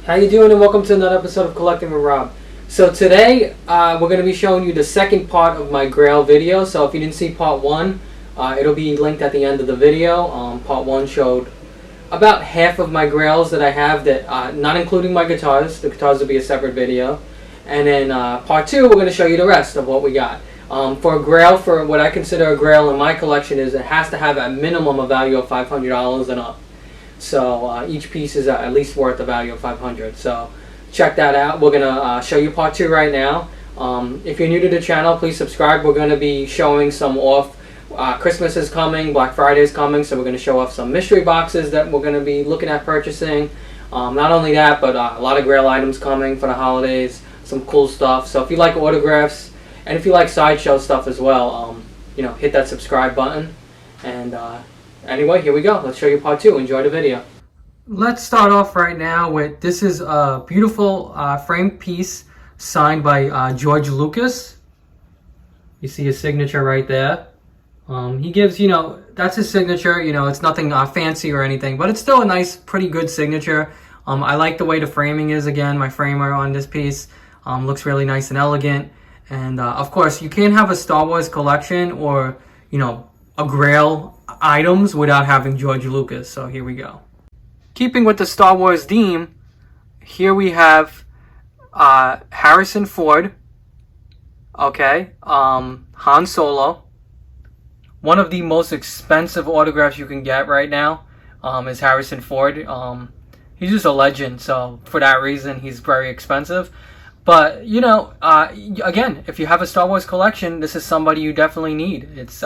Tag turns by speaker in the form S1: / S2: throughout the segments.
S1: How you doing, and welcome to another episode of Collecting with Rob. So today we're going to be showing you the second part of my Grail video. So if you didn't see part one, it'll be linked at the end of the video. Part one showed about half of my Grails that I have, that not including my guitars. The guitars will be a separate video. And then part two, we're going to show you the rest of what we got. For a Grail, for what I consider a Grail in my collection, is it has to have a minimum a value of $500 and up. So each piece is at least worth a value of $500. So check that out. We're gonna show you part two right now. If you're new to the channel, please subscribe. We're gonna be showing some off. Christmas is coming, Black Friday is coming, so we're gonna show off some mystery boxes that we're gonna be looking at purchasing. Not only that, but a lot of Grail items coming for the holidays. Some cool stuff. So if you like autographs and if you like sideshow stuff as well, hit that subscribe button. And anyway, here we go. Let's show you part two. Enjoy the video. Let's start off right now with, this is a beautiful framed piece signed by George Lucas. You see his signature right there. He gives, that's his signature. It's nothing fancy or anything, but it's still a nice, pretty good signature. I like the way the framing is. Again, my framer on this piece looks really nice and elegant. And of course, you can't have a Star Wars collection or, a Grail items without having George Lucas. So here we go. Keeping with the Star Wars theme, here we have Harrison Ford. Okay, Han Solo. One of the most expensive autographs you can get right now is Harrison Ford. He's just a legend, so for that reason, he's very expensive. But, again, if you have a Star Wars collection, this is somebody you definitely need. It's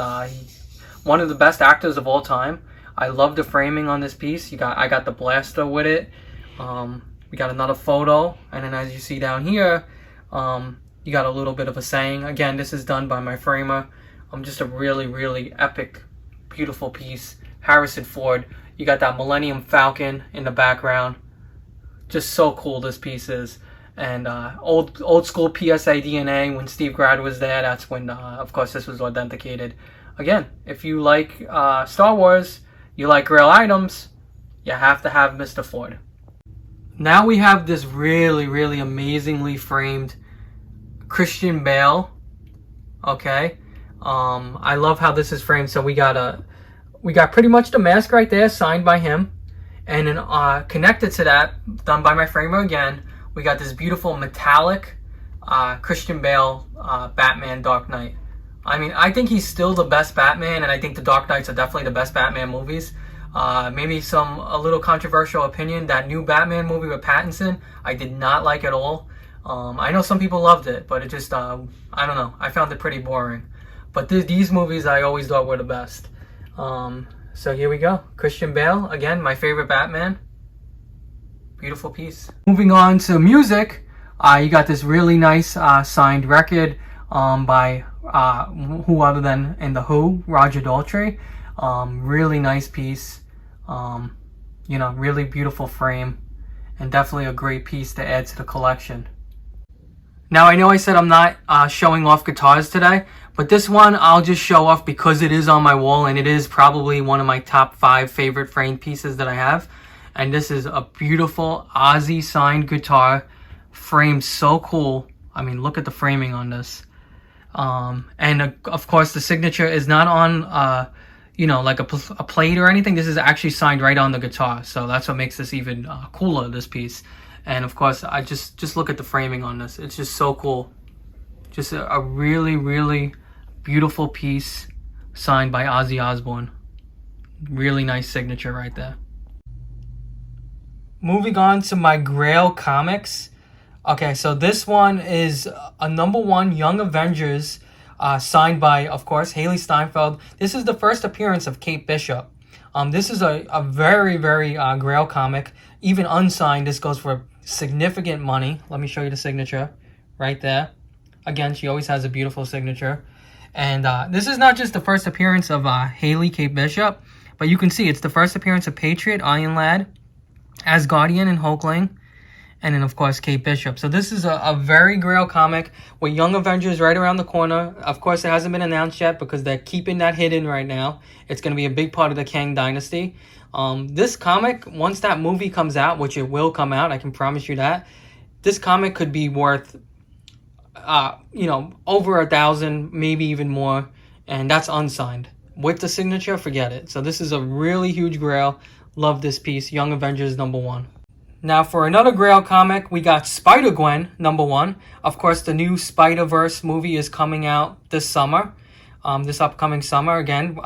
S1: one of the best actors of all time. I love the framing on this piece. I got the blaster with it. We got another photo, and then as you see down here, you got a little bit of a saying. Again, this is done by my framer. Just a really, really epic, beautiful piece. Harrison Ford. You got that Millennium Falcon in the background. Just so cool this piece is. And old school PSA DNA, when Steve Grad was there, that's when, of course, this was authenticated. Again, if you like Star Wars, you like Grail items, you have to have Mr. Ford. Now we have this really, really amazingly framed Christian Bale. Okay, I love how this is framed. So we got pretty much the mask right there, signed by him, and then connected to that, done by my framer again, we got this beautiful metallic Christian Bale Batman Dark Knight. I mean, I think he's still the best Batman, and I think the Dark Knights are definitely the best Batman movies. Maybe a little controversial opinion, that new Batman movie with Pattinson, I did not like at all. I know some people loved it, but it just, I don't know. I found it pretty boring. But these movies I always thought were the best. So here we go. Christian Bale, again, my favorite Batman. Beautiful piece. Moving on to music, you got this really nice signed record by who other than in The Who, Roger Daltrey. Really nice piece. Really beautiful frame, and definitely a great piece to add to the collection. Now, I know I said I'm not showing off guitars today, but this one I'll just show off because it is on my wall, and it is probably one of my top 5 favorite framed pieces that I have. And this is a beautiful Ozzy signed guitar, framed so cool. I mean, look at the framing on this. And of course, the signature is not on, like a plate or anything. This is actually signed right on the guitar. So that's what makes this even cooler, this piece. And of course, I just look at the framing on this. It's just so cool. Just a really, really beautiful piece signed by Ozzy Osbourne. Really nice signature right there. Moving on to my Grail comics. Okay, so this one is a #1 Young Avengers, signed by, of course, Haley Steinfeld. This is the first appearance of Kate Bishop. This is a very, very Grail comic. Even unsigned, this goes for significant money. Let me show you the signature right there. Again, she always has a beautiful signature. And this is not just the first appearance of Haley Kate Bishop, but you can see it's the first appearance of Patriot, Iron Lad, Asgardian, and Hulkling. and then of course Kate Bishop. So this is a very Grail comic with Young Avengers right around the corner. Of course, it hasn't been announced yet because they're keeping that hidden right now. It's going to be a big part of the Kang Dynasty. This comic, once that movie comes out, which it will come out, I can promise you that, this comic could be worth, over 1,000, maybe even more, and that's unsigned. With the signature, forget it. So this is a really huge Grail. Love this piece. Young Avengers #1. Now for another Grail comic, we got Spider-Gwen #1. Of course, the new Spider-Verse movie is coming out this summer. This upcoming summer. Again,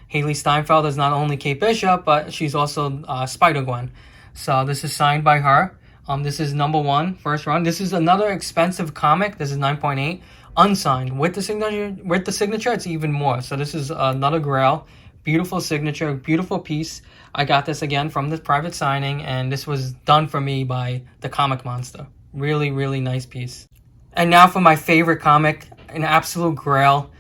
S1: Haley Steinfeld is not only Kate Bishop, but she's also Spider-Gwen. So this is signed by her. This is #1, first run. This is another expensive comic. This is 9.8, unsigned. With the signature, it's even more. So this is another Grail. Beautiful signature, beautiful piece. I got this again from this private signing, and this was done for me by the Comic Monster. Really, really nice piece. And now for my favorite comic, an absolute Grail.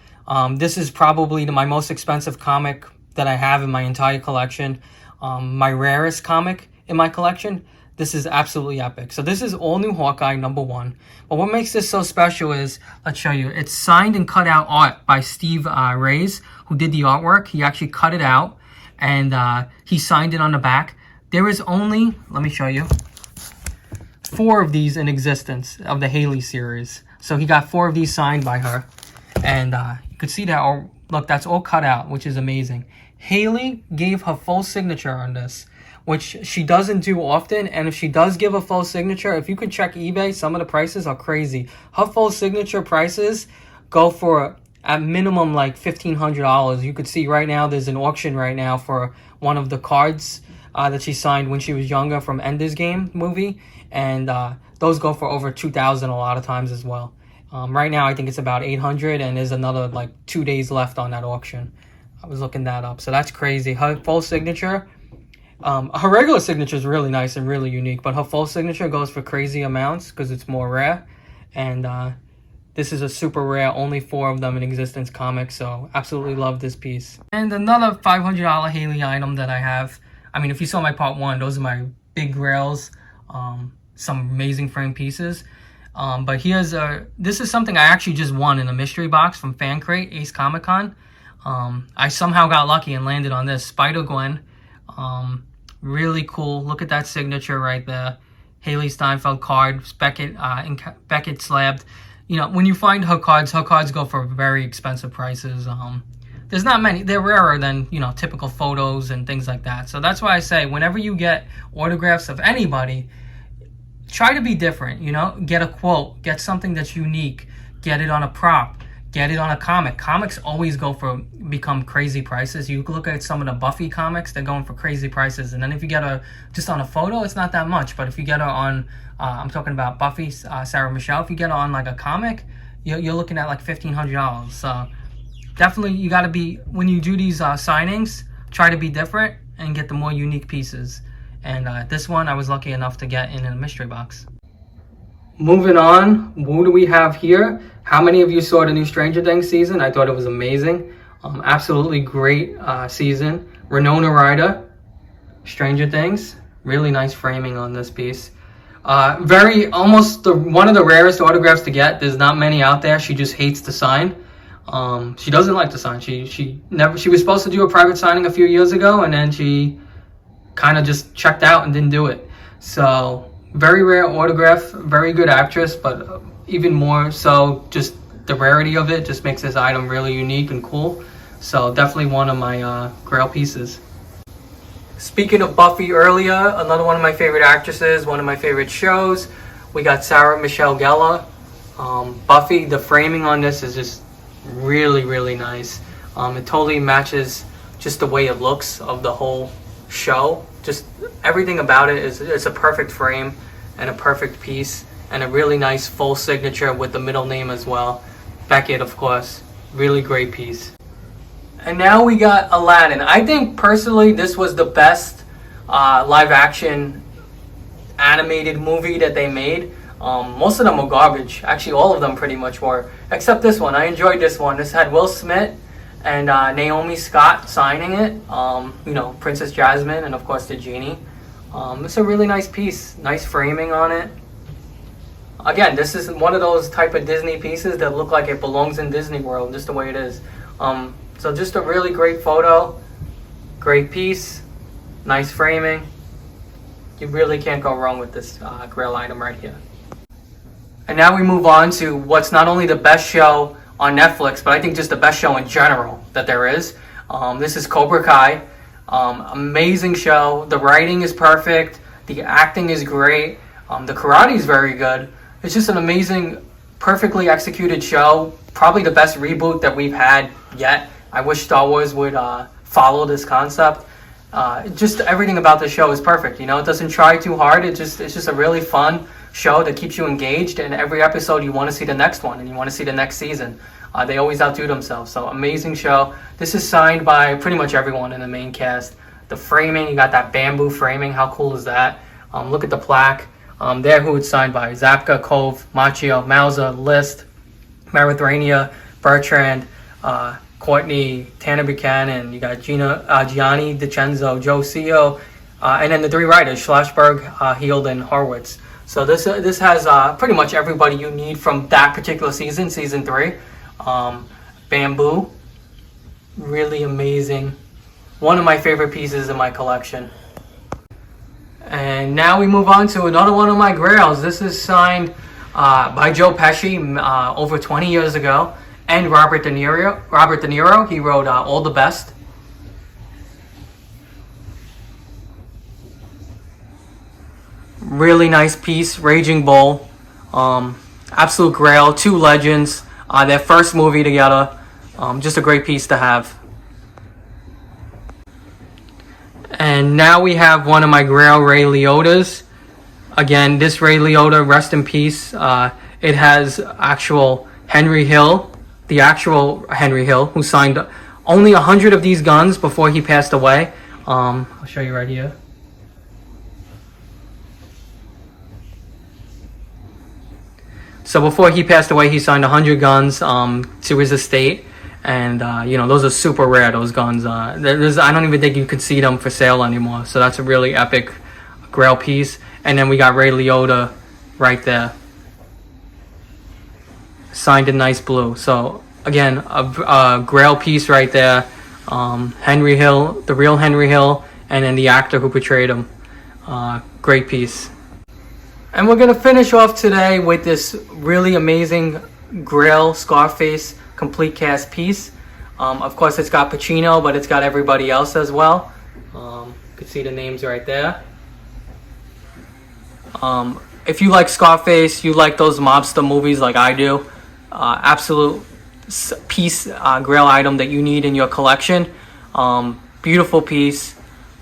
S1: This is probably my most expensive comic that I have in my entire collection. My rarest comic in my collection. This is absolutely epic. So this is all new Hawkeye #1. But what makes this so special is, let's show you. It's signed and cut out art by Steve Reyes, who did the artwork. He actually cut it out, and he signed it on the back. There is only, let me show you, 4 of these in existence of the Haley series. So he got 4 of these signed by her. And you could see that, look, that's all cut out, which is amazing. Haley gave her full signature on this, which she doesn't do often. And if she does give a full signature, if you could check eBay, some of the prices are crazy. Her full signature prices go for, at minimum, like $1,500. You could see right now there's an auction right now for one of the cards that she signed when she was younger from Ender's Game movie. And those go for over $2,000 a lot of times as well. Right now, I think it's about $800, and there's another like 2 days left on that auction. I was looking that up. So that's crazy. Her full signature, her regular signature is really nice and really unique, but her full signature goes for crazy amounts because it's more rare. And this is a super rare, only 4 of them in existence comic. So absolutely love this piece. And another $500 Haley item that I have. I mean, if you saw my part 1, those are my big Grails. Some amazing frame pieces. But here's this is something I actually just won in a mystery box from Fan Crate, Ace Comic Con. I somehow got lucky and landed on this Spider-Gwen. Really cool. Look at that signature right there. Haley Steinfeld card, Beckett slabbed. You know, when you find her cards go for very expensive prices. There's not many. They're rarer than, typical photos and things like that. So that's why I say, whenever you get autographs of anybody, try to be different, Get a quote, get something that's unique, get it on a prop, get it on a comic. Comics always become crazy prices. You look at some of the Buffy comics, they're going for crazy prices. And then if you get just on a photo, it's not that much. But if you get her on, I'm talking about Buffy, Sarah Michelle, if you get her on like a comic, you're looking at like $1,500. So definitely you got to be, when you do these signings, try to be different and get the more unique pieces. And this one I was lucky enough to get in a mystery box. Moving on, who do we have here? How many of you saw the new Stranger Things season? I thought it was amazing. Absolutely great season. Winona Ryder, Stranger Things. Really nice framing on this piece. Almost one of the rarest autographs to get. There's not many out there. She just hates to sign. She doesn't like to sign. She was supposed to do a private signing a few years ago, and then she kind of just checked out and didn't do it. So very rare autograph, very good actress, but even more so just the rarity of it just makes this item really unique and cool. So definitely one of my Grail pieces. Speaking of Buffy earlier, another one of my favorite actresses, one of my favorite shows, we got Sarah Michelle Gellar. Buffy, the framing on this is just really, really nice. It totally matches just the way it looks of the whole show. Just everything about it it's a perfect frame and a perfect piece, and a really nice full signature with the middle name as well. Beckett, of course. Really great piece. And now we got Aladdin. I think personally this was the best live action animated movie that they made. Most of them were garbage. Actually, all of them pretty much were, except this one. I enjoyed this one. This had Will Smith and Naomi Scott signing it. Princess Jasmine, and of course the genie. It's a really nice piece, nice framing on it. Again, this is one of those type of Disney pieces that look like it belongs in Disney World, just the way it is. So just a really great photo, great piece, nice framing. You really can't go wrong with this Grail item right here. And now we move on to what's not only the best show on Netflix, but I think just the best show in general that there is. This is Cobra Kai. Amazing show. The writing is perfect. The acting is great. The karate is very good. It's just an amazing, perfectly executed show. Probably the best reboot that we've had yet. I wish Star Wars would follow this concept. Just everything about the show is perfect. You know, it doesn't try too hard. It's just a really fun show that keeps you engaged. And every episode, you want to see the next one and you want to see the next season. They always outdo themselves. So amazing show. This is signed by pretty much everyone in the main cast. The framing, you got that bamboo framing. How cool is that? Look at the plaque. There, who it's signed by: Zapka, Cove, Machio, Mauser, List, Marithrania, Bertrand, Courtney, Tanner Buchanan. You got Gianni DiCenzo, Joe Cio, and then the three writers: Schlashberg, Heald, and Horwitz. So this has pretty much everybody you need from that particular season, season 3. Bamboo, really amazing. One of my favorite pieces in my collection. And now we move on to another one of my Grails. This is signed by Joe Pesci over 20 years ago, and Robert De Niro. He wrote All the Best. Really nice piece. Raging Bull. Absolute Grail. Two legends. Their first movie together. Just a great piece to have. And now we have one of my Grail Ray Liotta's. Again, this Ray Liotta, rest in peace. It has actual Henry Hill, the actual Henry Hill, who signed only 100 of these guns before he passed away. I'll show you right here. So before he passed away, he signed 100 guns to his estate. And, those are super rare, those guns. I don't even think you could see them for sale anymore. So that's a really epic Grail piece. And then we got Ray Liotta right there. Signed in nice blue. So, again, a Grail piece right there. Henry Hill, the real Henry Hill, and then the actor who portrayed him. Great piece. And we're going to finish off today with this really amazing Grail Scarface complete cast piece. Of course, it's got Pacino, but it's got everybody else as well. You can see the names right there. If you like Scarface, you like those mobster movies like I do, absolute piece, Grail item that you need in your collection. Beautiful piece.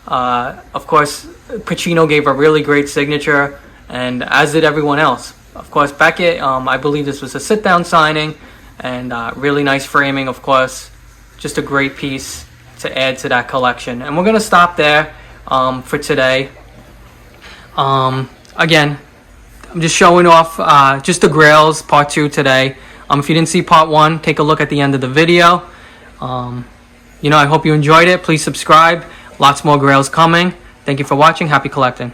S1: Of course, Pacino gave a really great signature, and as did everyone else. Of course, Beckett, I believe this was a sit-down signing, and really nice framing, of course. Just a great piece to add to that collection. And we're going to stop there for today. Again, I'm just showing off just the Grails part 2 today. If you didn't see part 1, take a look at the end of the video. I hope you enjoyed it. Please subscribe. Lots more Grails coming. Thank you for watching. Happy collecting.